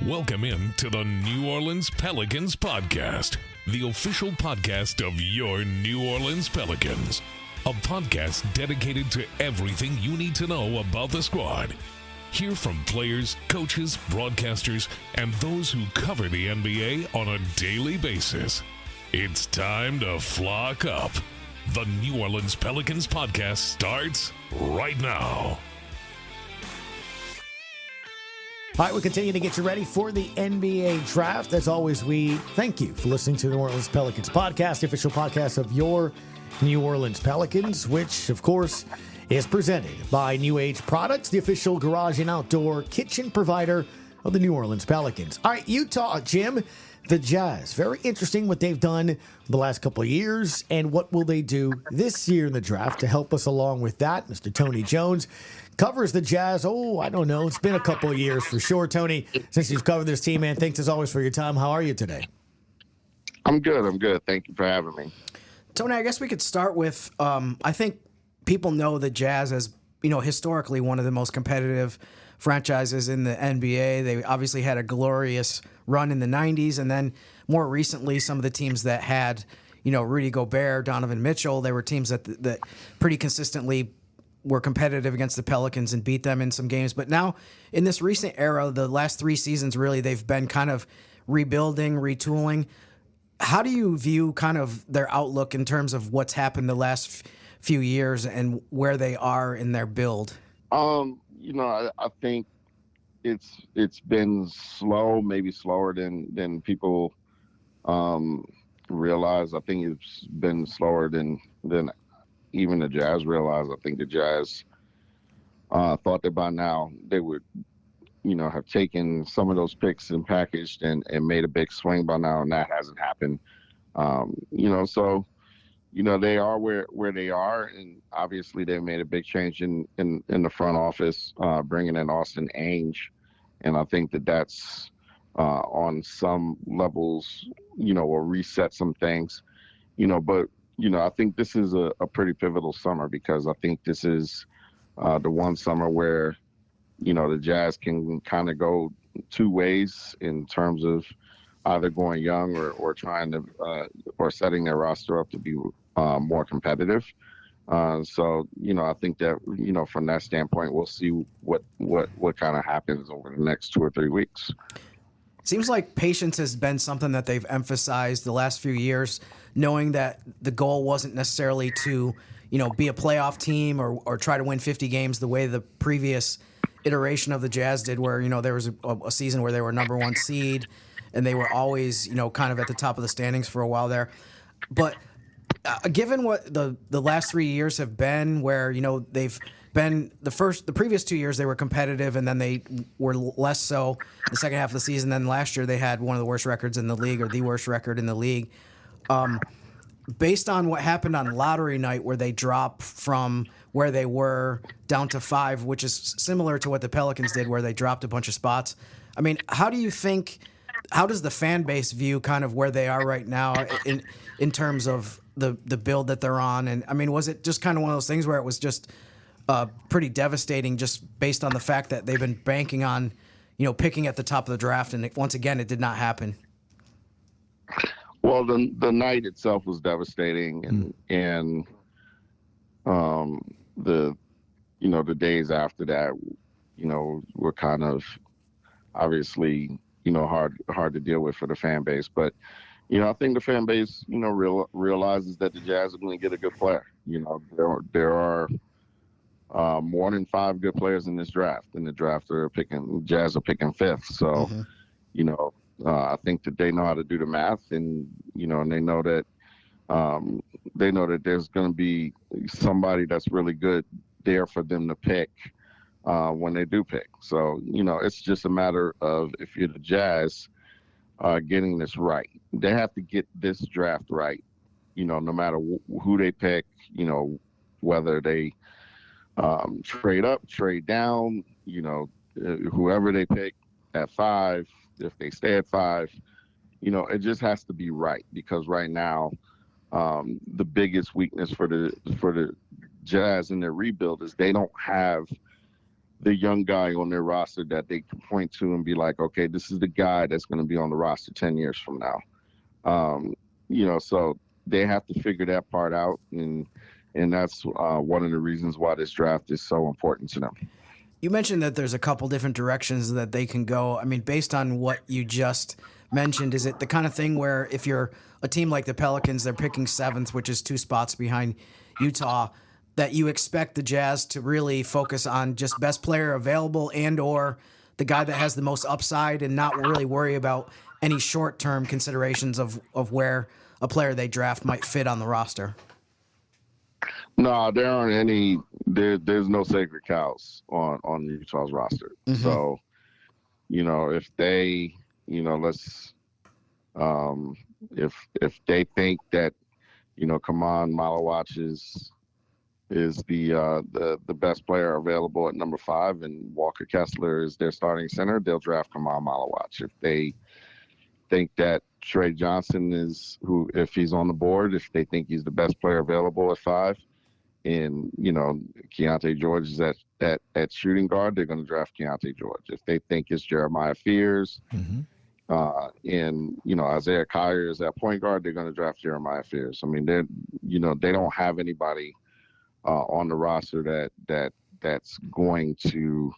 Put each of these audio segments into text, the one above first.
Welcome in to the New Orleans Pelicans Podcast, the official podcast of your New Orleans Pelicans. A podcast dedicated to everything you need to know about the squad. Hear from players, coaches, broadcasters, and those who cover the NBA on a daily basis. It's time to flock up. The New Orleans Pelicans Podcast starts right now. All right, we continue to get you ready for the NBA draft. As always, we thank you for listening to the New Orleans Pelicans Podcast, the official podcast of your New Orleans Pelicans, which, of course, is presented by New Age Products, the official garage and outdoor kitchen provider of the New Orleans Pelicans. All right, Utah, Jim, the Jazz. Very interesting what they've done the last couple of years, and what will they do this year in the draft. To help us along with that, Mr. Tony Jones covers the Jazz. Oh, I don't know. It's been a couple of years for sure, Tony, since you've covered this team, man. Thanks as always for your time. How are you today? I'm good. Thank you for having me. Tony, I guess we could start with, I think people know the Jazz as, historically one of the most competitive franchises in the NBA. They obviously had a glorious run in the 90s, and then more recently, some of the teams that had, Rudy Gobert, Donovan Mitchell, they were teams that pretty consistently were competitive against the Pelicans and beat them in some games. But now, in this recent era, the last 3 seasons, really, they've been kind of rebuilding, retooling. How do you view kind of their outlook in terms of what's happened the last few years and where they are in their build? I think it's been slow, maybe slower than people realize. I think it's been slower than even the Jazz realized. I think the Jazz thought that by now they would, have taken some of those picks and packaged and made a big swing by now, and that hasn't happened. So they are where they are, and obviously they made a big change in the front office, bringing in Austin Ainge, and I think that's on some levels, will reset some things, but. I think this is a pretty pivotal summer, because I think this is the one summer where, the Jazz can kind of go 2 ways in terms of either going young or trying to or setting their roster up to be more competitive. So, I think that, from that standpoint, we'll see what kind of happens over the next 2 or 3 weeks. Seems like patience has been something that they've emphasized the last few years, knowing that the goal wasn't necessarily to, be a playoff team or try to win 50 games the way the previous iteration of the Jazz did, where, there was a season where they were number 1 seed and they were always, kind of at the top of the standings for a while there. But given what the last 3 years have been, where, they've been the previous 2 years they were competitive, and then they were less so the second half of the season. Then last year they had one of the worst records in the league, or the worst record in the league. Based on what happened on lottery night, where they dropped from where they were down to 5, which is similar to what the Pelicans did, where they dropped a bunch of spots. I mean, how does the fan base view kind of where they are right now in terms of the build that they're on? And I mean, was it just kind of one of those things where it was just pretty devastating, just based on the fact that they've been banking on, picking at the top of the draft, and once again, it did not happen? Well, the night itself was devastating, and the days after that, were kind of obviously, hard to deal with for the fan base. But, I think the fan base, realizes that the Jazz are going to get a good player. There are more than 5 good players in this draft. In the draft, Jazz are picking 5th. So, I think that they know how to do the math, and and they know that there's going to be somebody that's really good there for them to pick when they do pick. So, it's just a matter of, if you're the Jazz, getting this right. They have to get this draft right. No matter who they pick. Whether they trade up, trade down, whoever they pick at 5, if they stay at 5, it just has to be right, because right now, the biggest weakness for the Jazz in their rebuild is they don't have the young guy on their roster that they can point to and be like, okay, this is the guy that's going to be on the roster 10 years from now. So they have to figure that part out, and that's one of the reasons why this draft is so important to them. You mentioned that there's a couple different directions that they can go. I mean, based on what you just mentioned, is it the kind of thing where if you're a team like the Pelicans, they're picking 7th, which is 2 spots behind Utah, that you expect the Jazz to really focus on just best player available and or the guy that has the most upside and not really worry about any short-term considerations of where a player they draft might fit on the roster? No, there aren't any. There's no sacred cows on Utah's roster. Mm-hmm. So, if they, if they think that, Khan Malawach is the best player available at number 5 and Walker Kessler is their starting center, they'll draft Khan Malawach. If they think that Tre Johnson if he's on the board, if they think he's the best player available at 5, and Keontae George is at shooting guard, they're going to draft Keontae George. If they think it's Jeremiah Fears, Mm-hmm. And Isaiah Kyer is at point guard, they're going to draft Jeremiah Fears. I mean, they don't have anybody on the roster that's going to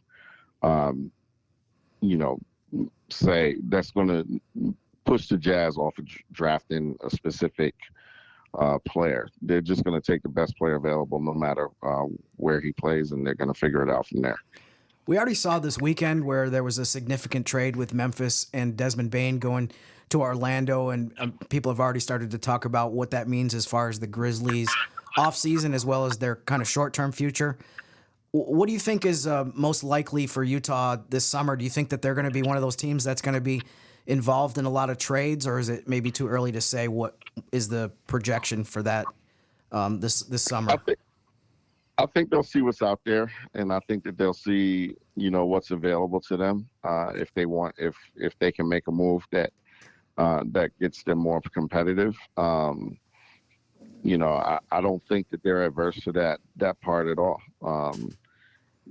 say that's going to push the Jazz off of drafting a specific player. They're just going to take the best player available no matter where he plays, and they're going to figure it out from there. We already saw this weekend where there was a significant trade with Memphis and Desmond Bane going to Orlando, and people have already started to talk about what that means as far as the Grizzlies' offseason as well as their kind of short-term future. What do you think is most likely for Utah this summer? Do you think that they're going to be one of those teams that's going to be involved in a lot of trades, or is it maybe too early to say what is the projection for that this summer? I think they'll see what's out there, and I think that they'll see, what's available to them. If they can make a move that gets them more competitive. I don't think that they're adverse to that part at all.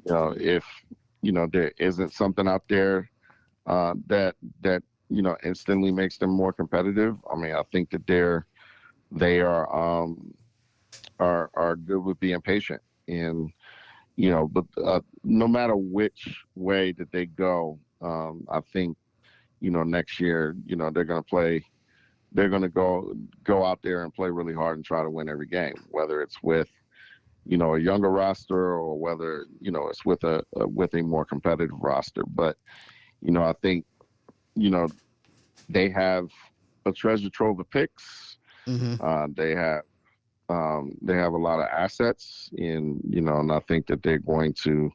If there isn't something out there that instantly makes them more competitive. I mean, I think that they are good with being patient. And, but no matter which way that they go, I think, next year, they're going to go out there and play really hard and try to win every game, whether it's with, a younger roster or whether, it's with a more competitive roster. But, I think, they have a treasure trove of picks. Mm-hmm. They have a lot of assets, and I think that they're going to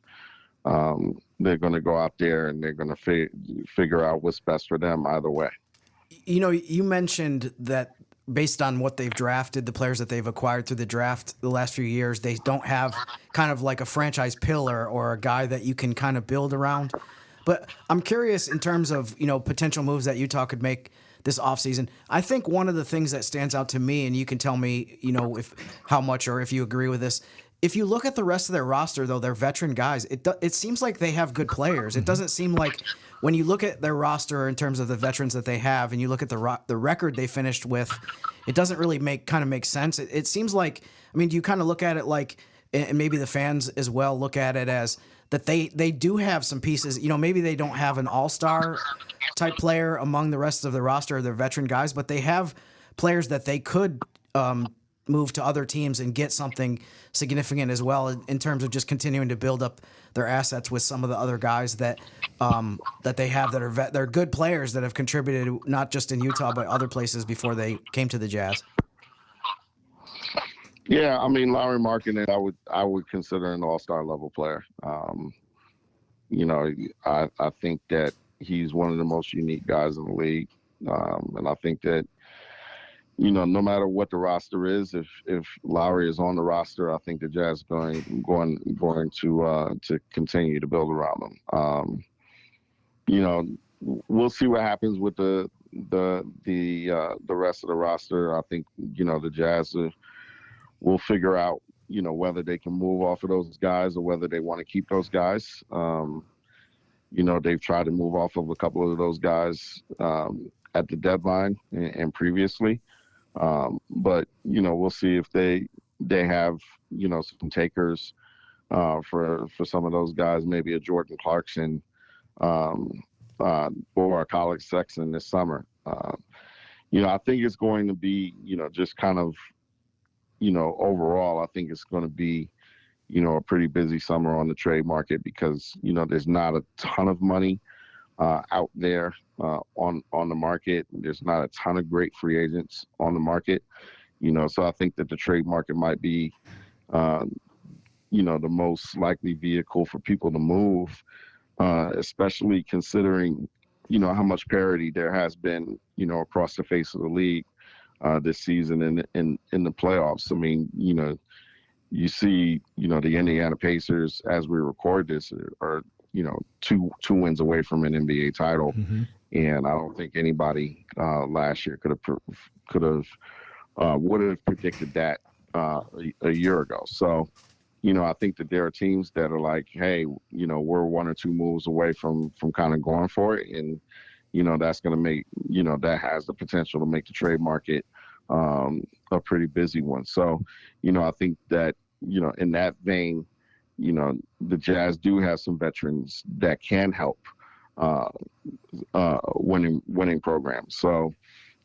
go out there and they're going to figure out what's best for them either way. You mentioned that based on what they've drafted, the players that they've acquired through the draft the last few years, they don't have kind of like a franchise pillar or a guy that you can kind of build around. But I'm curious in terms of, potential moves that Utah could make this offseason. I think one of the things that stands out to me, and you can tell me, if how much or if you agree with this, if you look at the rest of their roster, though, they're veteran guys. It seems like they have good players. It doesn't seem like when you look at their roster in terms of the veterans that they have, and you look at the record they finished with, it doesn't really make sense. It seems like, do you kind of look at it like, and maybe the fans as well look at it as that they do have some pieces. Maybe they don't have an all-star type player among the rest of the roster or their veteran guys, but they have players that they could move to other teams and get something significant as well in terms of just continuing to build up their assets with some of the other guys that they have that are they're good players that have contributed not just in Utah but other places before they came to the Jazz. Yeah, Lauri Markkanen, I would consider an all-star level player. I think that he's one of the most unique guys in the league, and I think that no matter what the roster is, if Lauri is on the roster, I think the Jazz going to continue to build around him. We'll see what happens with the rest of the roster. I think the Jazz will figure out whether they can move off of those guys or whether they want to keep those guys. They've tried to move off of a couple of those guys at the deadline and previously. But we'll see if they have, some takers for some of those guys, maybe a Jordan Clarkson or a College Sexton this summer. I think it's going to be, just kind of, overall, I think it's going to be, a pretty busy summer on the trade market because, there's not a ton of money out there on the market. There's not a ton of great free agents on the market, so I think that the trade market might be, the most likely vehicle for people to move, especially considering, how much parity there has been, across the face of the league this season in the playoffs. I mean, you see, the Indiana Pacers, as we record this, are, two wins away from an NBA title. Mm-hmm. And I don't think anybody last year would have predicted that a year ago. So, I think that there are teams that are like, hey, we're one or two moves away from kind of going for it. And, that's going to make, that has the potential to make the trade market a pretty busy one. So, I think that, in that vein, the Jazz do have some veterans that can help winning programs. So,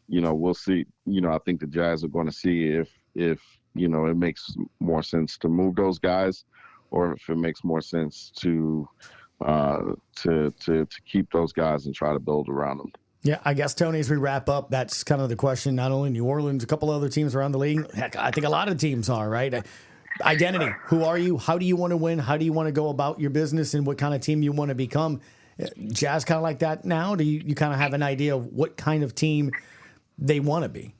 we'll see. I think the Jazz are going to see if it makes more sense to move those guys, or if it makes more sense to keep those guys and try to build around them. Yeah, I guess, Tony, as we wrap up, that's kind of the question. Not only New Orleans, a couple other teams around the league. Heck, I think a lot of teams are, right? Identity. Who are you? How do you want to win? How do you want to go about your business, and what kind of team you want to become? Jazz kind of like that now? Do you kind of have an idea of what kind of team they want to be?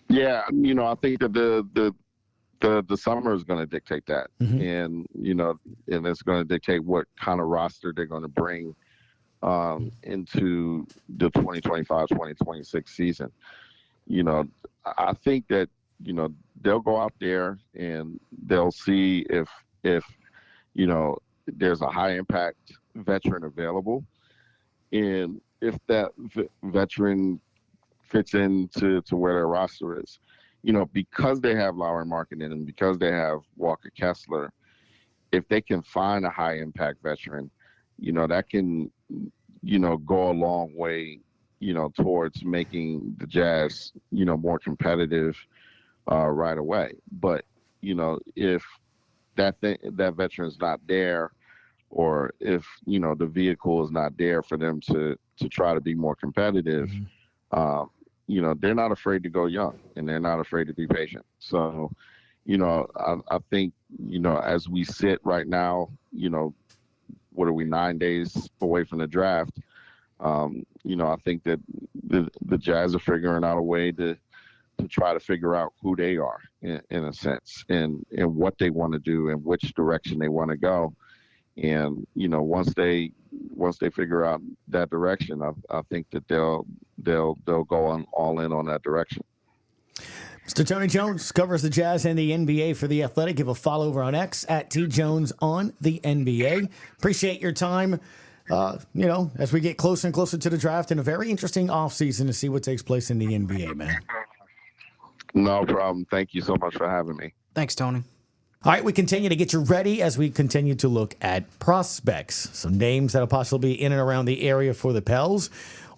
Yeah, I think that the summer is going to dictate that. Mm-hmm. And it's going to dictate what kind of roster they're going to bring into the 2025-2026 season. I think that, they'll go out there and they'll see if there's a high impact veteran available. And if that veteran fits into where their roster is, because they have Lauri Markkanen and because they have Walker Kessler, if they can find a high impact veteran, that can, go a long way, towards making the Jazz, more competitive right away. But, if that veteran's not there, or if, the vehicle is not there for them to try to be more competitive, mm-hmm. They're not afraid to go young, and they're not afraid to be patient. So, I think, as we sit right now, what are we, 9 days away from the draft? I think that the Jazz are figuring out a way to try to figure out who they are in a sense, and what they want to do and which direction they want to go. And, once they figure out that direction, I think that they'll go all in on that direction. Mr. Tony Jones covers the Jazz and the NBA for The Athletic. Give a follow over on X at TJones on the NBA. Appreciate your time. As we get closer and closer to the draft, and a very interesting offseason to see what takes place in the NBA, man. No problem. Thank you so much for having me. Thanks, Tony. All right, we continue to get you ready as we continue to look at prospects. Some names that will possibly be in and around the area for the Pels,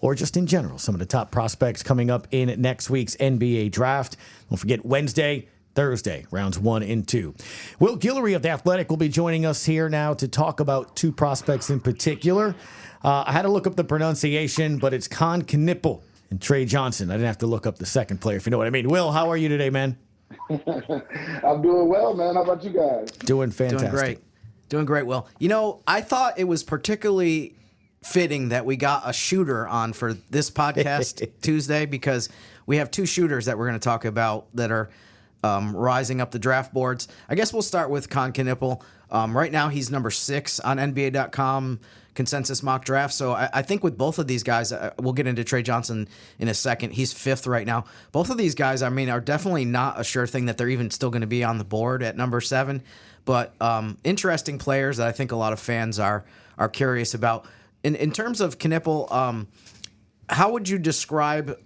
or just in general, some of the top prospects coming up in next week's NBA draft. Don't forget Wednesday, Thursday, rounds 1 and 2. Will Guillory of The Athletic will be joining us here now to talk about two prospects in particular. I had to look up the pronunciation, but it's Khan Knipple and Tre Johnson. I didn't have to look up the second player, if you know what I mean. Will, how are you today, man? I'm doing well, man. How about you guys? Doing fantastic. Doing great, Will. I thought it was particularly fitting that we got a shooter on for this podcast Tuesday, because we have two shooters that we're going to talk about that are rising up the draft boards. I guess we'll start with Kon Knipple. Right now, he's number 6 on NBA.com, consensus mock draft. So I think with both of these guys, we'll get into Tre Johnson in a second. He's 5th right now. Both of these guys, I mean, are definitely not a sure thing that they're even still going to be on the board at number 7. But interesting players that I think a lot of fans are curious about. In terms of Knipple, how would you describe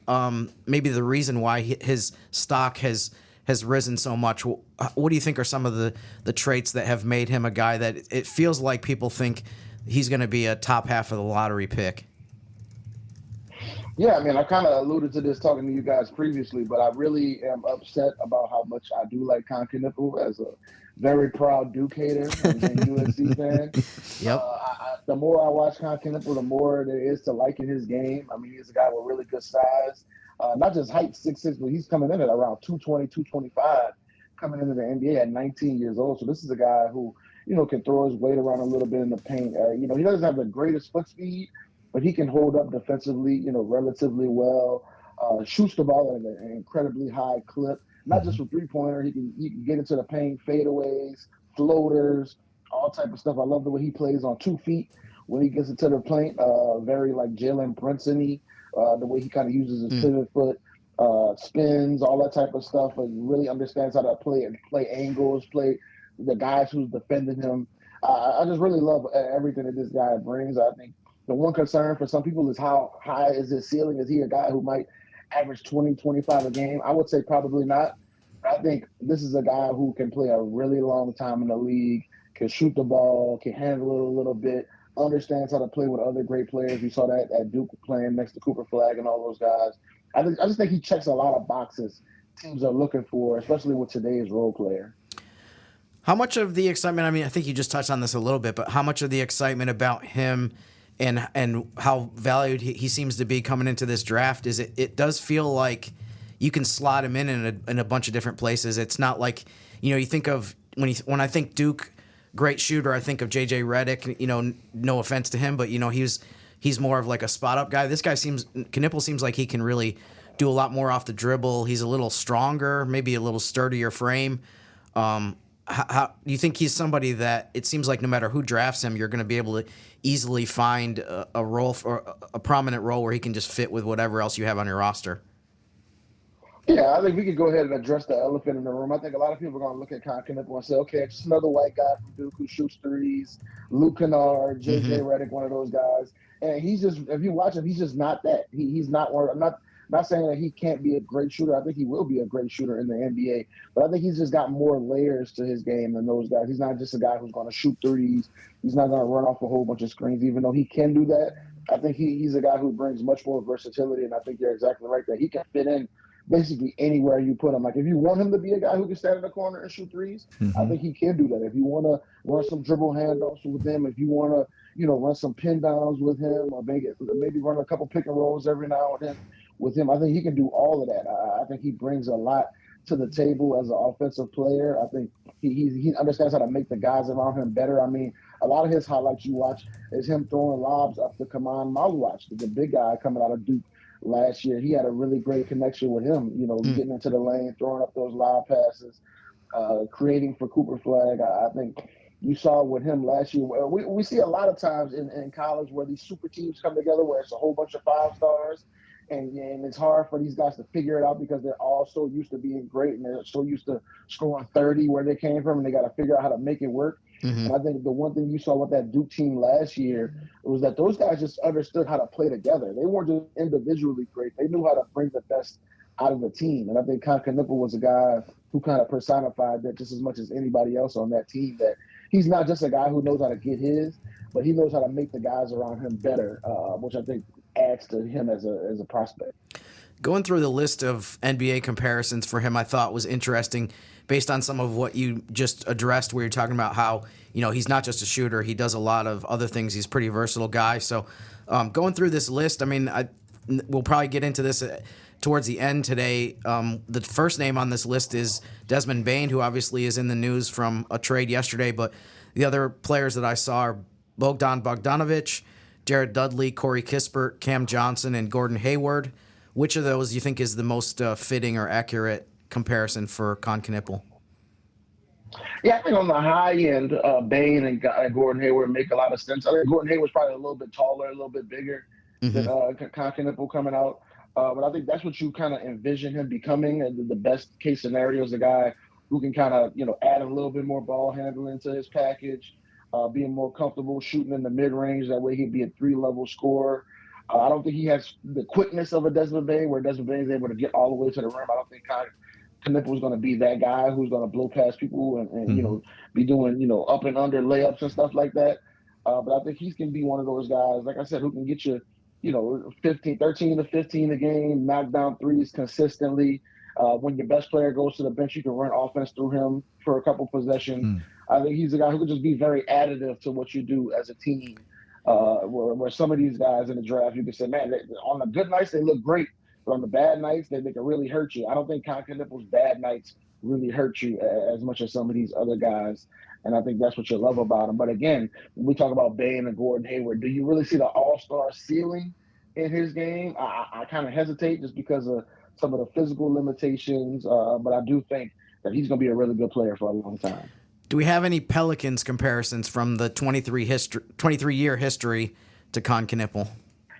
maybe the reason why his stock has risen so much? What do you think are some of the traits that have made him a guy that it feels like people think he's going to be a top half of the lottery pick? Yeah, I mean, I kind of alluded to this talking to you guys previously, but I really am upset about how much I do like Kon Kneuppel as a very proud Duke hater and USC fan. Yep. The more I watch Kon Kneuppel, the more there is to like in his game. I mean, he's a guy with really good size. Not just height, 6'6", but he's coming in at around 220, 225, coming into the NBA at 19 years old. So this is a guy who, can throw his weight around a little bit in the paint. He doesn't have the greatest foot speed, but he can hold up defensively, relatively well. Shoots the ball at an incredibly high clip. Not just from three-pointer. He can get into the paint, fadeaways, floaters, all type of stuff. I love the way he plays on 2 feet when he gets into the paint. Very like Jalen Brunson-y. The way he kind of uses his pivot foot, spins, all that type of stuff, and really understands how to play angles, play the guys who's defending him. I just really love everything that this guy brings. I think the one concern for some people is how high is his ceiling? Is he a guy who might average 20, 25 a game? I would say probably not. I think this is a guy who can play a really long time in the league, can shoot the ball, can handle it a little bit, understands how to play with other great players. We saw that at Duke playing next to Cooper Flag and all those guys. I just think he checks a lot of boxes teams are looking for, especially with today's role player. How much of the excitement, I mean, I think you just touched on this a little bit, but how much of the excitement about him and how valued he seems to be coming into this draft is it does feel like you can slot him in a bunch of different places. It's not like, you think of when I think Duke, great shooter, I think of JJ Redick, no offense to him, but he's more of like a spot up guy. This guy Knipple seems like he can really do a lot more off the dribble. He's a little stronger, maybe a little sturdier frame. How do you think he's somebody that it seems like no matter who drafts him, you're going to be able to easily find a role for a prominent role where he can just fit with whatever else you have on your roster? Yeah, I think we could go ahead and address the elephant in the room. I think a lot of people are going to look at Kon Knipple and say, okay, it's just another white guy from Duke who shoots threes, Luke Kennard, JJ Redick, one of those guys. And he's just, if you watch him, he's just not that. He's not one. I'm not saying that he can't be a great shooter. I think he will be a great shooter in the NBA. But I think he's just got more layers to his game than those guys. He's not just a guy who's going to shoot threes. He's not going to run off a whole bunch of screens, even though he can do that. I think he's a guy who brings much more versatility, and I think you're exactly right that he can fit in basically anywhere you put him. Like if you want him to be a guy who can stand in the corner and shoot threes, I think he can do that. If you want to run some dribble handoffs with him, if you want to, run some pin downs with him, or maybe run a couple pick and rolls every now and then with him, I think he can do all of that. I think he brings a lot to the table as an offensive player. I think he understands how to make the guys around him better. I mean, a lot of his highlights you watch is him throwing lobs up to Kaman Maluach, the big guy coming out of Duke last year. He had a really great connection with him, getting into the lane, throwing up those lob passes, creating for Cooper Flag. I think you saw with him last year. We see a lot of times in college where these super teams come together where it's a whole bunch of 5 stars. And it's hard for these guys to figure it out because they're all so used to being great and they're so used to scoring 30 where they came from, and they got to figure out how to make it work. And I think the one thing you saw with that Duke team last year was that those guys just understood how to play together. They weren't just individually great. They knew how to bring the best out of the team. And I think Kon Knipple was a guy who kind of personified that just as much as anybody else on that team, that he's not just a guy who knows how to get his, but he knows how to make the guys around him better, which I think adds to him as a prospect. Going through the list of NBA comparisons for him, I thought was interesting based on some of what you just addressed, where you're talking about how, he's not just a shooter. He does a lot of other things. He's a pretty versatile guy. So going through this list, I mean, we'll probably get into this towards the end today. The first name on this list is Desmond Bane, who obviously is in the news from a trade yesterday. But the other players that I saw are Bogdan Bogdanovic, Jared Dudley, Corey Kispert, Cam Johnson, and Gordon Hayward. Which of those do you think is the most fitting or accurate comparison for Kon Knipple? Yeah, I think on the high end, Bane and Gordon Hayward make a lot of sense. I think Gordon Hayward's probably a little bit taller, a little bit bigger than Kon Kneuppel coming out. But I think that's what you kind of envision him becoming. And the best case scenario is a guy who can kind of, add a little bit more ball handling to his package, being more comfortable shooting in the mid-range. That way he'd be a 3-level scorer. I don't think he has the quickness of a Desmond Bane, where Desmond Bane is able to get all the way to the rim. I don't think Kon Knipple is going to be that guy who's going to blow past people and be doing, up and under layups and stuff like that. But I think he's going to be one of those guys, like I said, who can get you, 13 to 15 a game, knock down threes consistently. When your best player goes to the bench, you can run offense through him for a couple possessions. I think he's a guy who could just be very additive to what you do as a team. Where some of these guys in the draft, you can say, man, on the good nights, they look great. But on the bad nights, they can really hurt you. I don't think Kon Knupple's bad nights really hurt you as much as some of these other guys. And I think that's what you love about him. But again, when we talk about Bane and Gordon Hayward, do you really see the all-star ceiling in his game? I kind of hesitate just because of some of the physical limitations. But I do think that he's going to be a really good player for a long time. Do we have any Pelicans comparisons from the 23-year history to Kon Knipple?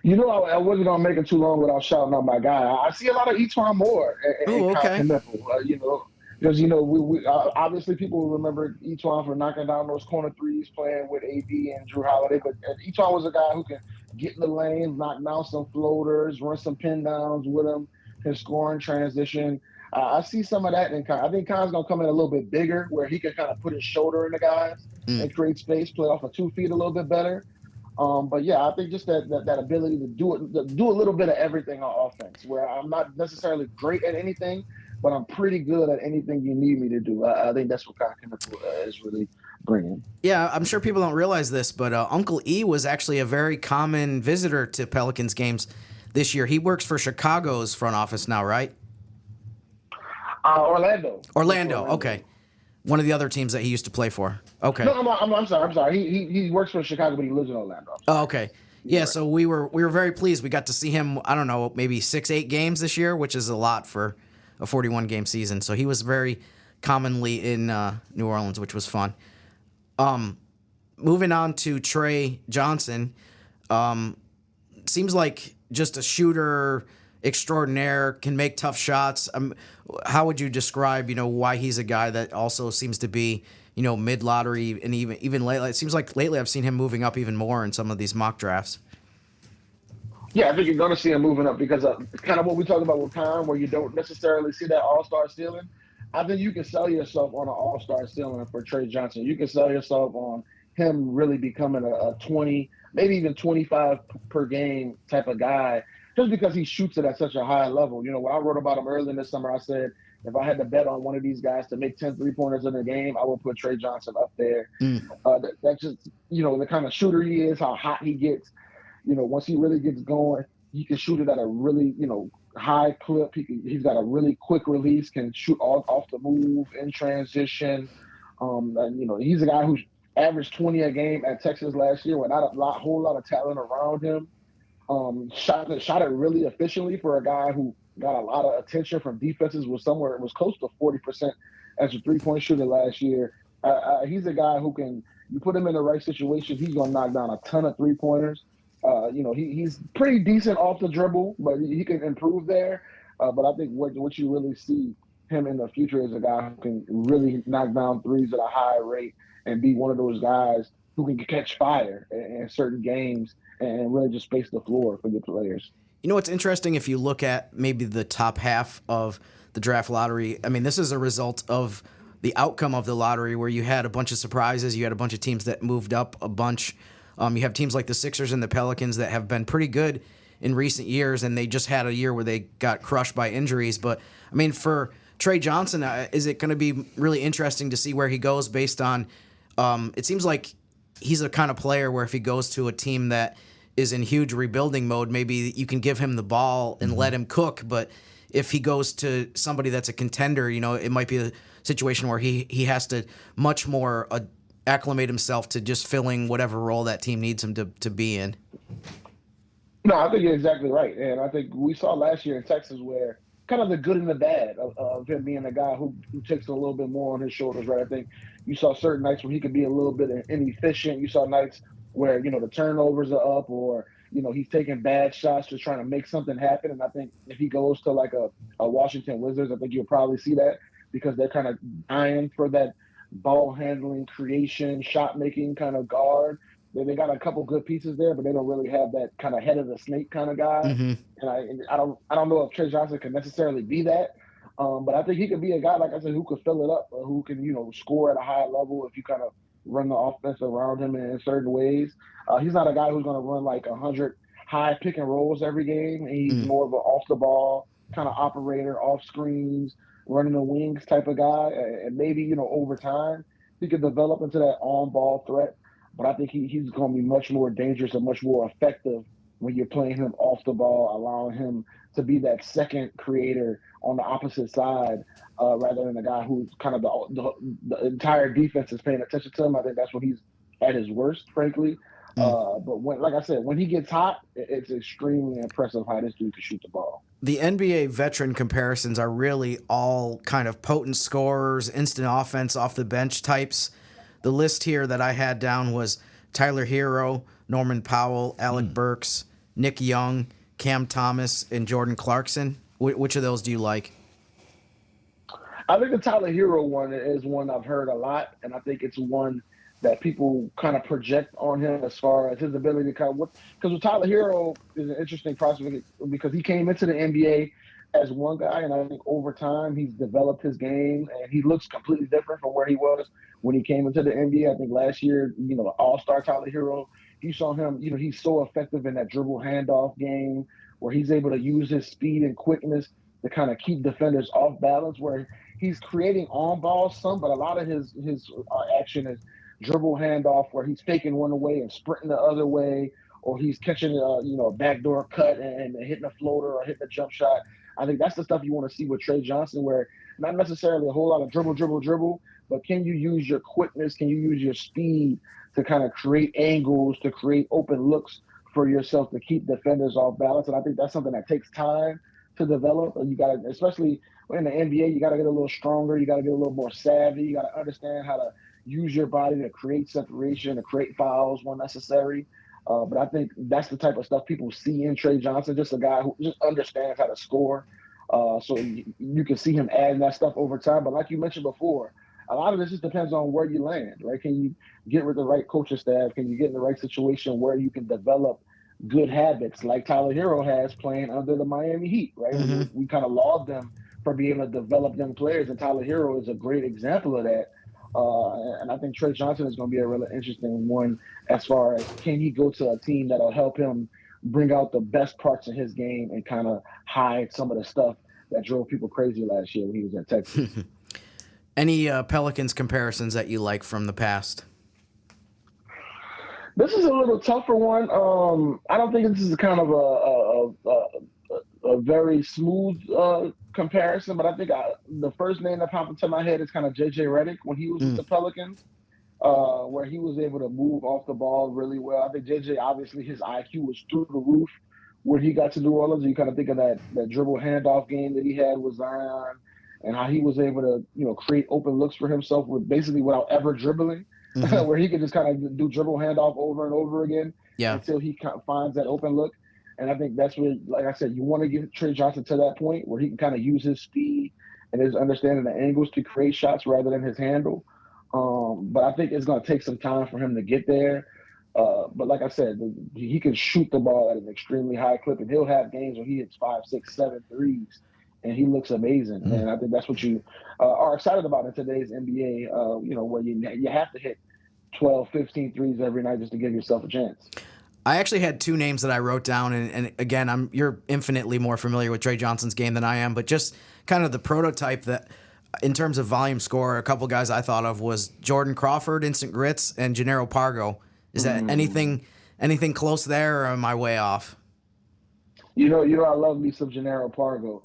I wasn't going to make it too long without shouting out my guy. I see a lot of Eichenhofer Moore and Kon Knipple, because, we obviously people will remember Eichenhofer for knocking down those corner threes playing with AD and Drew Holiday. But Eichenhofer was a guy who can get in the lanes, knock down some floaters, run some pin downs with him, can score in transition. I see some of that in Kon. I think Kon's going to come in a little bit bigger where he can kind of put his shoulder in the guys and create space, play off of 2 feet a little bit better. But yeah, I think just that ability to do a little bit of everything on offense, where I'm not necessarily great at anything, but I'm pretty good at anything you need me to do. I think that's what Kon Kneuppel is really bringing. Yeah, I'm sure people don't realize this, but Uncle E was actually a very common visitor to Pelicans games this year. He works for Chicago's front office now, right? Orlando. Okay. One of the other teams that he used to play for. Okay. No, I'm sorry. He works for Chicago, but he lives in Orlando. Oh, okay. Yeah, right. So we were very pleased. We got to see him, I don't know, maybe 6-8 games this year, which is a lot for a 41-game season. So he was very commonly in New Orleans, which was fun. Moving on to Tre Johnson. Seems like just a shooter extraordinaire, can make tough shots. How would you describe, why he's a guy that also seems to be, mid-lottery and even lately? It seems like lately I've seen him moving up even more in some of these mock drafts. Yeah, I think you're going to see him moving up because of kind of what we talked about with Khan, where you don't necessarily see that all-star ceiling. I think you can sell yourself on an all-star ceiling for Tre Johnson. You can sell yourself on him really becoming a 20, maybe even 25 per game type of guy, just because he shoots it at such a high level. When I wrote about him early in the summer, I said, if I had to bet on one of these guys to make 10 3-pointers in a game, I would put Tre Johnson up there. That's just, the kind of shooter he is, how hot he gets. Once he really gets going, he can shoot it at a really, high clip. He's got a really quick release, can shoot off the move, in transition. And, he's a guy who averaged 20 a game at Texas last year with not a whole lot of talent around him. Shot it really efficiently for a guy who got a lot of attention from defenses. It was close to 40% as a 3-point shooter last year. He's a guy who you put him in the right situation, he's gonna knock down a ton of 3-pointers. He's pretty decent off the dribble, but he can improve there. But I think what you really see him in the future is a guy who can really knock down threes at a high rate and be one of those guys who can catch fire in certain games and really just space the floor for the players. What's interesting, if you look at maybe the top half of the draft lottery, this is a result of the outcome of the lottery where you had a bunch of surprises. You had a bunch of teams that moved up a bunch. You have teams like the Sixers and the Pelicans that have been pretty good in recent years, and they just had a year where they got crushed by injuries. But, for Tre Johnson, is it going to be really interesting to see where he goes based on it seems like he's a kind of player where if he goes to a team that is in huge rebuilding mode, maybe you can give him the ball and let him cook. But if he goes to somebody that's a contender, it might be a situation where he has to much more acclimate himself to just filling whatever role that team needs him to be in. No, I think you're exactly right. And I think we saw last year in Texas where kind of the good and the bad of him being a guy who takes a little bit more on his shoulders, right? I think you saw certain nights where he could be a little bit inefficient. You saw nights where, the turnovers are up, or, he's taking bad shots, just trying to make something happen. And I think if he goes to like a Washington Wizards, I think you'll probably see that, because they're kind of dying for that ball handling, creation, shot making kind of guard. They got a couple good pieces there, but they don't really have that kind of head of the snake kind of guy. Mm-hmm. And I don't know if Tre Johnson can necessarily be that, but I think he could be a guy, like I said, who could fill it up, or who can score at a high level if you kind of run the offense around him in certain ways. He's not a guy who's going to run like 100 high pick and rolls every game. He's more of an off the ball kind of operator, off screens, running the wings type of guy, and maybe over time he could develop into that on ball threat. But I think he's going to be much more dangerous and much more effective when you're playing him off the ball, allowing him to be that second creator on the opposite side, rather than a guy who's kind of the entire defense is paying attention to him. I think that's when he's at his worst, frankly. But like I said, when he gets hot, it's extremely impressive how this dude can shoot the ball. The NBA veteran comparisons are really all kind of potent scorers, instant offense off the bench types. The list here that I had down was Tyler Hero, Norman Powell, Alec Burks, Nick Young, Cam Thomas, and Jordan Clarkson. Which of those do you like? I think the Tyler Hero one is one I've heard a lot, and I think it's one that people kind of project on him as far as his ability to because with Tyler Hero is an interesting prospect because he came into the NBA as one guy, and I think over time he's developed his game, and he looks completely different from where he was when he came into the NBA. I think last year, all-star Tyler Hero, you saw him, he's so effective in that dribble handoff game where he's able to use his speed and quickness to kind of keep defenders off balance, where he's creating on-ball some, but a lot of his action is dribble handoff where he's taking one away and sprinting the other way, or he's catching a backdoor cut and hitting a floater or hitting a jump shot. I think that's the stuff you want to see with Tre Johnson, where not necessarily a whole lot of dribble, but can you use your quickness? Can you use your speed to kind of create angles, to create open looks for yourself to keep defenders off balance? And I think that's something that takes time to develop. And you got to, especially in the NBA, you got to get a little stronger. You got to get a little more savvy. You got to understand how to use your body to create separation, to create fouls when necessary. But I think that's the type of stuff people see in Tre Johnson, just a guy who just understands how to score. So you can see him adding that stuff over time. But like you mentioned before, a lot of this just depends on where you land, right? Can you get with the right coaching staff? Can you get in the right situation where you can develop good habits like Tyler Hero has playing under the Miami Heat, right? Mm-hmm. We kind of laud them for being able to develop young players, and Tyler Hero is a great example of that. And I think Tre Johnson is going to be a really interesting one as far as can he go to a team that'll help him bring out the best parts of his game and kind of hide some of the stuff that drove people crazy last year when he was at Texas. Any Pelicans comparisons that you like from the past? This is a little tougher one. I don't think this is kind of a very smooth comparison, but I think the first name that popped into my head is kind of J.J. Redick when he was with the Pelicans, where he was able to move off the ball really well. I think J.J., obviously, his IQ was through the roof when he got to New Orleans. You kind of think of that dribble handoff game that he had with Zion and how he was able to, create open looks for himself without ever dribbling, where he could just kind of do dribble handoff over and over again until he finds that open look. And I think that's where, like I said, you want to get Tre Johnson to that point where he can kind of use his speed and his understanding the angles to create shots rather than his handle. But I think it's going to take some time for him to get there. But like I said, he can shoot the ball at an extremely high clip, and he'll have games where he hits 5, 6, 7 threes, and he looks amazing. And I think that's what you are excited about in today's NBA, where you have to hit 12, 15 threes every night just to give yourself a chance. I actually had two names that I wrote down, and again, you're infinitely more familiar with Tre Johnson's game than I am, but just kind of the prototype that, in terms of volume score, a couple guys I thought of was Jordan Crawford, Instant Grits, and Gennaro Pargo. Is that anything close there, or am I way off? I love me some Gennaro Pargo.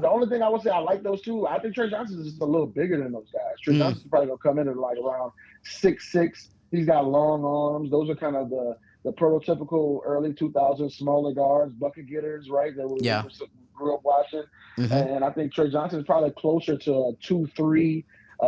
The only thing I would say, I like those two. I think Tre Johnson is just a little bigger than those guys. Tre Johnson's probably going to come in at like around 6'6". He's got long arms. Those are kind of the prototypical early 2000s smaller guards, bucket getters, right? That we grew up watching. Mm-hmm. And I think Tre Johnson is probably closer to a 2-3.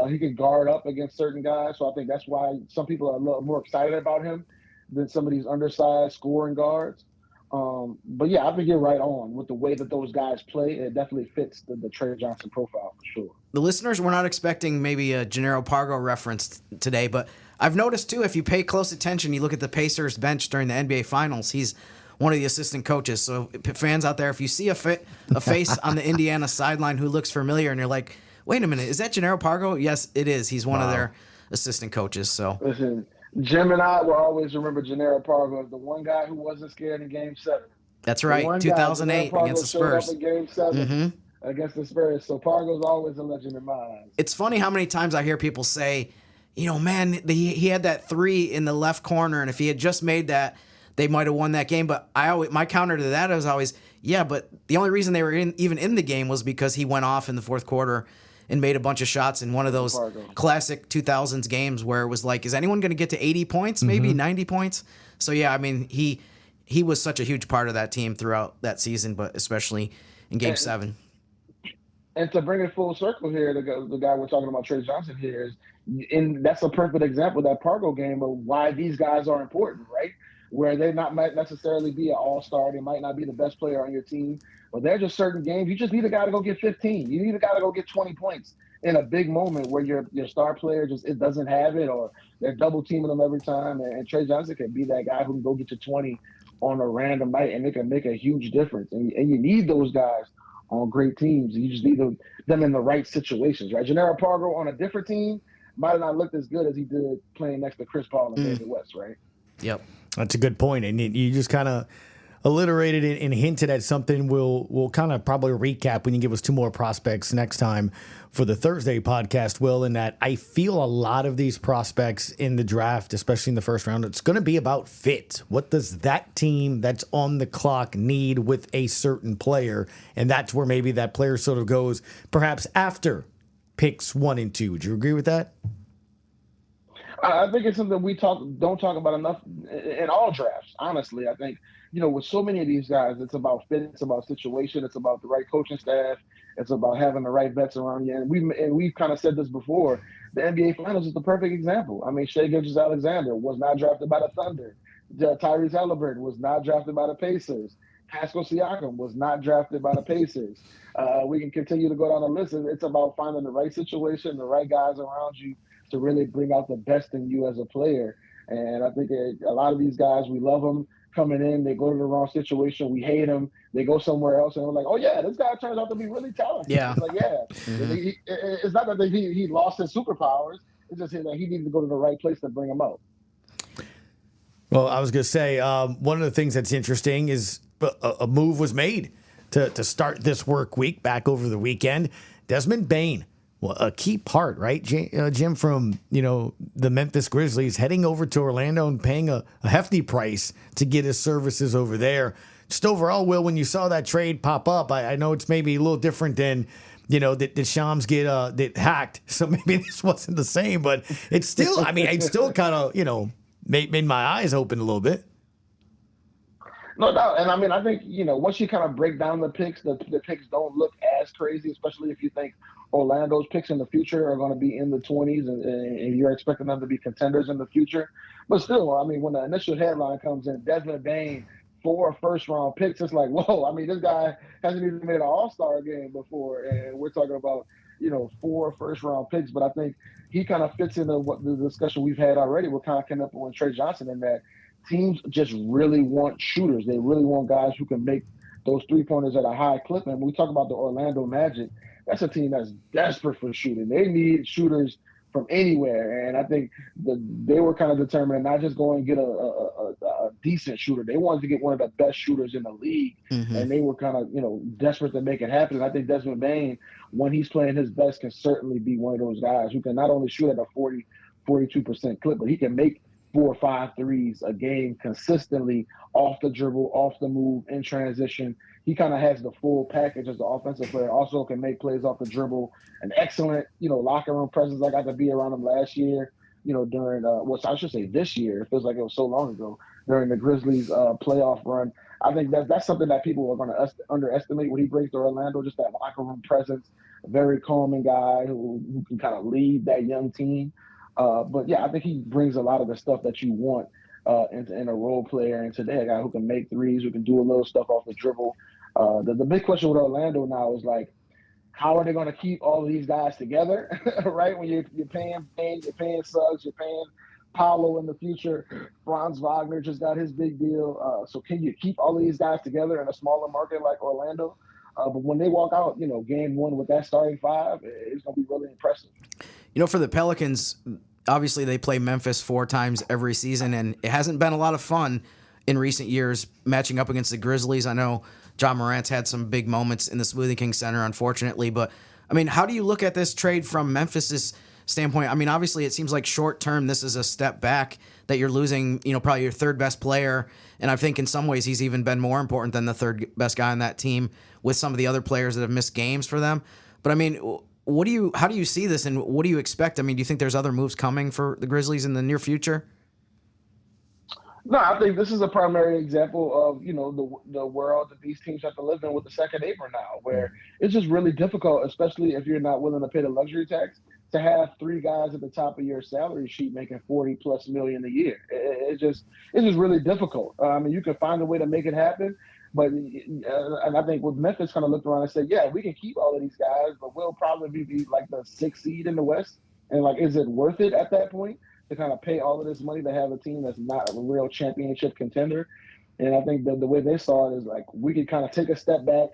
He can guard up against certain guys. So I think that's why some people are a little more excited about him than some of these undersized scoring guards. But yeah, I think you're right on with the way that those guys play. It definitely fits the Tre Johnson profile for sure. The listeners were not expecting maybe a Jannero Pargo reference today, but I've noticed too, if you pay close attention, you look at the Pacers bench during the NBA Finals, he's one of the assistant coaches. So fans out there, if you see a face on the Indiana sideline who looks familiar and you're like, wait a minute, is that Jannero Pargo? Yes, it is. He's one of their assistant coaches. So listen, Jim and I will always remember Jannero Pargo as the one guy who wasn't scared in Game 7. That's right, 2008 against the Spurs. Up in Game 7 against the Spurs. So Pargo's always a legend in my eyes. It's funny how many times I hear people say, you know, man, he had that three in the left corner, and if he had just made that, they might have won that game. But my counter to that is always, yeah, but the only reason they were even in the game was because he went off in the fourth quarter and made a bunch of shots in one of those classic 2000s games where it was like, is anyone going to get to 80 points, maybe 90 points? So, yeah, I mean, he was such a huge part of that team throughout that season, but especially in Game 7. And to bring it full circle here, the guy we're talking about, Tre Johnson here, that's a perfect example of that Pargo game of why these guys are important, right? Where they might necessarily be an all-star. They might not be the best player on your team. But there are just certain games. You just need a guy to go get 15. You need a guy to go get 20 points in a big moment where your star player it doesn't have it, or they're double teaming them every time. And Tre Johnson can be that guy who can go get you 20 on a random night, and it can make a huge difference. And you need those guys on great teams. You just need them in the right situations, right? Jannero Pargo on a different team might have not looked as good as he did playing next to Chris Paul and David West, right? Yep. That's a good point. And you just kind of alliterated it and hinted at something we'll kind of probably recap when you give us two more prospects next time for the Thursday podcast, Will, in that I feel a lot of these prospects in the draft, especially in the first round, it's going to be about fit. What does that team that's on the clock need with a certain player? And that's where maybe that player sort of goes perhaps after picks 1 and 2. Would you agree with that? I think it's something we don't talk about enough in all drafts, honestly. I think, with so many of these guys, it's about fit, it's about situation, it's about the right coaching staff, it's about having the right vets around you. And we've kind of said this before. The NBA Finals is the perfect example. I mean, Shai Gilgeous-Alexander was not drafted by the Thunder. Tyrese Halliburton was not drafted by the Pacers. Pascal Siakam was not drafted by the Pacers. We can continue to go down the list. It's about finding the right situation, the right guys around you to really bring out the best in you as a player. And I think a lot of these guys, we love them coming in. They go to the wrong situation. We hate them. They go somewhere else, and we're like, oh, yeah, this guy turns out to be really talented. Yeah. It's like, yeah. It's not that he lost his superpowers. It's just that he needed to go to the right place to bring them out. Well, I was going to say, one of the things that's interesting is a move was made to start this work week back over the weekend. Desmond Bane, well, a key part, right, Jim, from the Memphis Grizzlies heading over to Orlando and paying a hefty price to get his services over there. Just overall, Will, when you saw that trade pop up, I know it's maybe a little different than that Shams get hacked, so maybe this wasn't the same, but it's still, it's still kind of made my eyes open a little bit. No doubt. And I think, once you kind of break down the picks don't look as crazy, especially if you think Orlando's picks in the future are going to be in the 20s and you're expecting them to be contenders in the future. But still, when the initial headline comes in, Desmond Bane, 4 first-round picks, it's like, whoa, this guy hasn't even made an all-star game before. And we're talking about, 4 first-round picks. But I think he kind of fits into what the discussion we've had already with Khan Knipple and Tre Johnson, in that teams just really want shooters. They really want guys who can make those three-pointers at a high clip. And when we talk about the Orlando Magic, that's a team that's desperate for shooting. They need shooters from anywhere. And I think they were kind of determined to not just go and get a decent shooter. They wanted to get one of the best shooters in the league. Mm-hmm. And they were kind of, desperate to make it happen. And I think Desmond Bane, when he's playing his best, can certainly be one of those guys who can not only shoot at a 42% clip, but he can make 4 or 5 threes a game consistently, off the dribble, off the move, in transition. He kind of has the full package as an offensive player. Also can make plays off the dribble. An excellent, locker room presence. I got to be around him last year. during I should say this year. It feels like it was so long ago during the Grizzlies playoff run. I think that's something that people are going to underestimate when he brings to Orlando. Just that locker room presence, a very calming guy who can kind of lead that young team. But yeah, I think he brings a lot of the stuff that you want in a role player, and today a guy who can make threes, who can do a little stuff off the dribble. The big question with Orlando now is like, how are they going to keep all of these guys together, right? When you're paying Bane, you're paying Suggs, you're paying Paolo in the future. Franz Wagner just got his big deal. So can you keep all of these guys together in a smaller market like Orlando? But when they walk out, game one with that starting five, it's going to be really impressive. For the Pelicans, obviously they play Memphis 4 times every season, and it hasn't been a lot of fun in recent years matching up against the Grizzlies. I know John Morant's had some big moments in the Smoothie King Center, unfortunately. But, how do you look at this trade from Memphis's standpoint? Obviously it seems like short term this is a step back, that you're losing, probably your third best player. And I think in some ways he's even been more important than the third best guy on that team with some of the other players that have missed games for them. But, how do you see this, and what do you expect? Do you think there's other moves coming for the Grizzlies in the near future? No, I think this is a primary example of, the world that these teams have to live in with the second apron now, where it's just really difficult, especially if you're not willing to pay the luxury tax, to have 3 guys at the top of your salary sheet making $40+ million a year. It's just really difficult. You can find a way to make it happen, but and I think with Memphis kind of looked around and said, yeah, we can keep all of these guys, but we'll probably be like the 6th seed in the West. And is it worth it at that point to kind of pay all of this money to have a team that's not a real championship contender? And I think the way they saw it is we could kind of take a step back,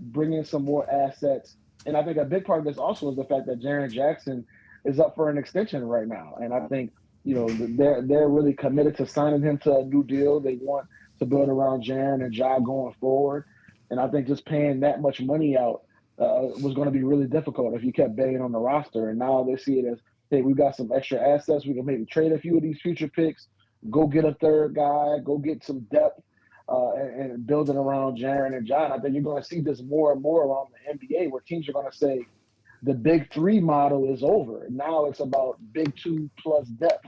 bring in some more assets. And I think a big part of this also is the fact that Jaren Jackson is up for an extension right now. And I think, they're really committed to signing him to a new deal. They want to build around Jaren and Ja going forward. And I think just paying that much money out was going to be really difficult if you kept Bane on the roster. And now they see it as, hey, we've got some extra assets. We can maybe trade a few of these future picks, go get a third guy, go get some depth, and build it around Jaren and John. I think you're going to see this more and more around the NBA, where teams are going to say the big 3 model is over. Now it's about big 2 plus depth.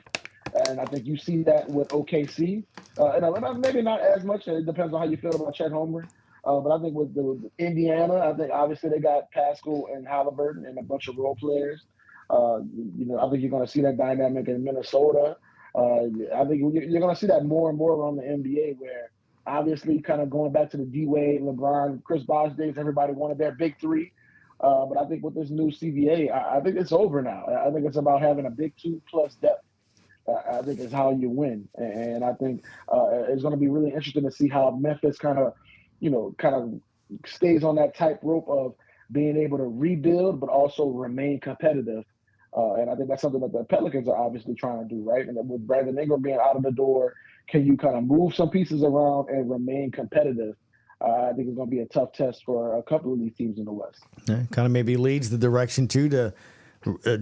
And I think you see that with OKC. And maybe not as much. It depends on how you feel about Chet Holmgren. But I think with Indiana, I think obviously they got Pascal and Halliburton and a bunch of role players. I think you're going to see that dynamic in Minnesota. I think you're going to see that more and more around the NBA, where obviously kind of going back to the D-Wade, LeBron, Chris Bosh days, everybody wanted their big 3. But I think with this new CBA, I think it's over now. I think it's about having a big 2 plus depth. I think is how you win. And I think it's going to be really interesting to see how Memphis kind of stays on that tightrope of being able to rebuild, but also remain competitive. And I think that's something that the Pelicans are obviously trying to do, right? And with Brandon Ingram being out of the door, can you kind of move some pieces around and remain competitive? I think it's going to be a tough test for a couple of these teams in the West. Yeah, kind of maybe leads the direction to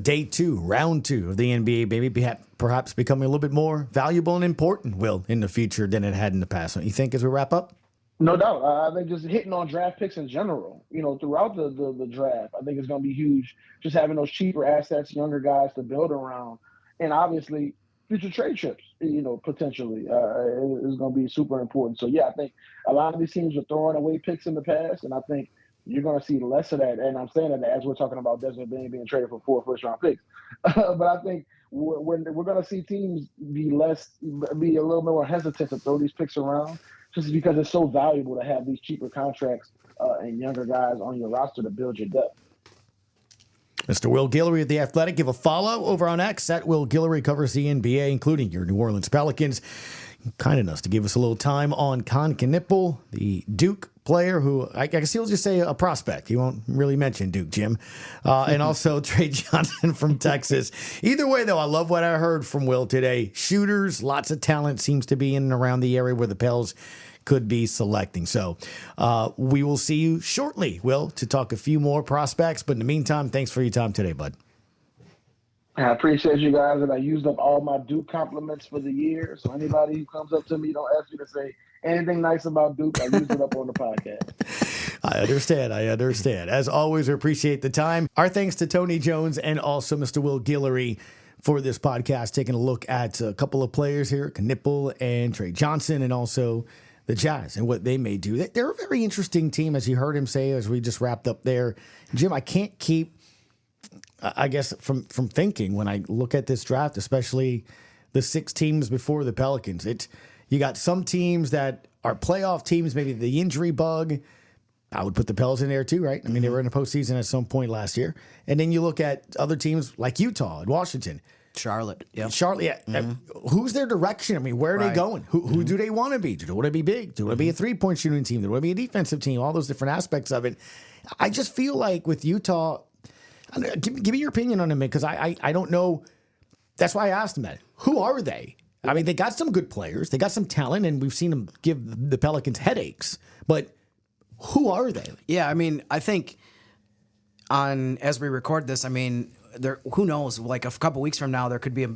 day 2, round 2 of the NBA, maybe perhaps becoming a little bit more valuable and important, Will, in the future than it had in the past. Don't you think, as we wrap up? No doubt. I think just hitting on draft picks in general, throughout the draft, I think it's going to be huge. Just having those cheaper assets, younger guys to build around, and obviously future trade chips, potentially is going to be super important. So yeah, I think a lot of these teams are throwing away picks in the past, and I think you're going to see less of that. And I'm saying that as we're talking about Desmond Bane being traded for 4 first-round picks. But I think we're going to see teams be a little more hesitant to throw these picks around, just because it's so valuable to have these cheaper contracts and younger guys on your roster to build your depth. Mr. Will Guillory of The Athletic. Give a follow over on X. At Will Guillory covers the NBA, including your New Orleans Pelicans. Kind enough to give us a little time on Khan Knipple, the Duke player who, I guess he'll just say a prospect. He won't really mention Duke, Jim. And also Tre Johnson from Texas. Either way, though, I love what I heard from Will today. Shooters, lots of talent seems to be in and around the area where the Pels could be selecting. So we will see you shortly, Will, to talk a few more prospects. But in the meantime, thanks for your time today, bud. I appreciate you guys, and I used up all my Duke compliments for the year. So anybody who comes up to me, don't ask me to say anything nice about Duke. I used it up on the podcast. I understand. As always, we appreciate the time. Our thanks to Tony Jones and also Mr. Will Guillory for this podcast, taking a look at a couple of players here, Khan Knipple and Tre Johnson, and also the Jazz and what they may do. They're a very interesting team, as you heard him say, as we just wrapped up there. Jim, I can't keep, I guess, from thinking when I look at this draft, especially the 6 teams before the Pelicans. You got some teams that are playoff teams, maybe the injury bug. I would put the Pels in there too, right? I mean, they were in the postseason at some point last year. And then you look at other teams like Utah and Washington. Charlotte. Yeah. Who's their direction? I mean, where are they going? Who do they want to be? Do they want to be big? Do they want to be a 3-point shooting team? Do they want to be a defensive team? All those different aspects of it. I just feel like with Utah, give me your opinion on them, because I don't know. That's why I asked them that. Who are they? I mean, they got some good players. They got some talent, and we've seen them give the Pelicans headaches. But who are they? Yeah, I mean, I think as we record this, I mean, who knows? Like a couple weeks from now, there could be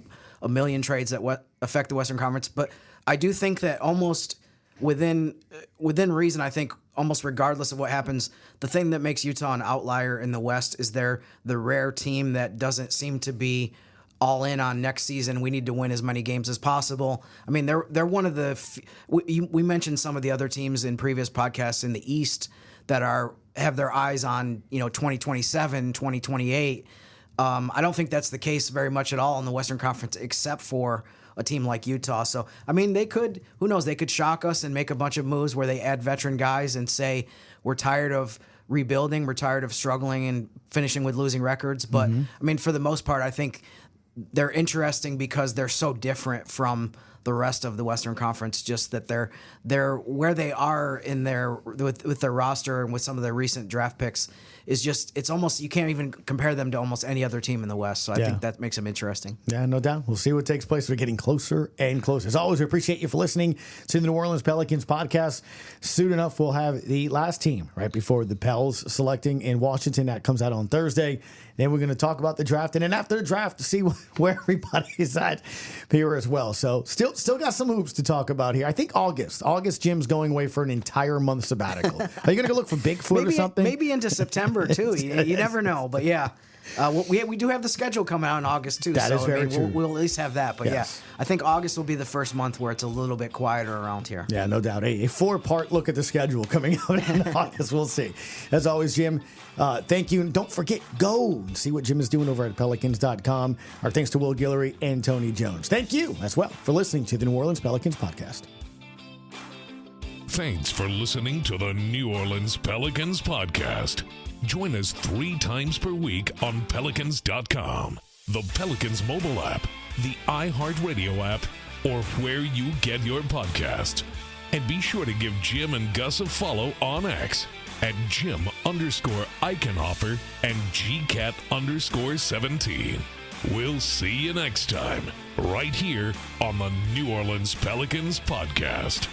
a million trades that affect the Western Conference. But I do think that almost within reason, I think almost regardless of what happens, the thing that makes Utah an outlier in the West is they're the rare team that doesn't seem to be all in on next season. We need to win as many games as possible. I mean, they're one of the we mentioned some of the other teams in previous podcasts in the East that have their eyes on 2027, 2028. I don't think that's the case very much at all in the Western Conference, except for a team like Utah. So, I mean, who knows, they could shock us and make a bunch of moves where they add veteran guys and say, we're tired of rebuilding, we're tired of struggling and finishing with losing records. But, I mean, for the most part, I think they're interesting because they're so different from the rest of the Western Conference, just that they're where they are in with their roster and with some of their recent draft picks is just, it's almost, you can't even compare them to almost any other team in the West. So I think that makes them interesting. Yeah, no doubt. We'll see what takes place. We're getting closer and closer. As always, we appreciate you for listening to the New Orleans Pelicans podcast. Soon enough, we'll have the last team right before the Pels selecting in Washington. That comes out on Thursday. Then we're going to talk about the draft, and then after the draft, to see where everybody is at here as well. So still got some hoops to talk about here. I think August, Jim's going away for an entire month sabbatical. Are you going to go look for Bigfoot or something? Maybe into September too. You never know. But yeah, we do have the schedule coming out in August too. That is very true. We'll at least have that. But yes. Yeah, I think August will be the first month where it's a little bit quieter around here. Yeah, no doubt. A 4-part look at the schedule coming out in August. We'll see. As always, Jim, thank you. And don't forget, go and see what Jim is doing over at Pelicans.com. Our thanks to Will Guillory and Tony Jones. Thank you as well for listening to the New Orleans Pelicans podcast. Thanks for listening to the New Orleans Pelicans podcast. Join us 3 times per week on Pelicans.com, the Pelicans mobile app, the iHeartRadio app, or where you get your podcasts. And be sure to give Jim and Gus a follow on X at Jim_Eichenhofer and GCat_17. We'll see you next time, right here on the New Orleans Pelicans podcast.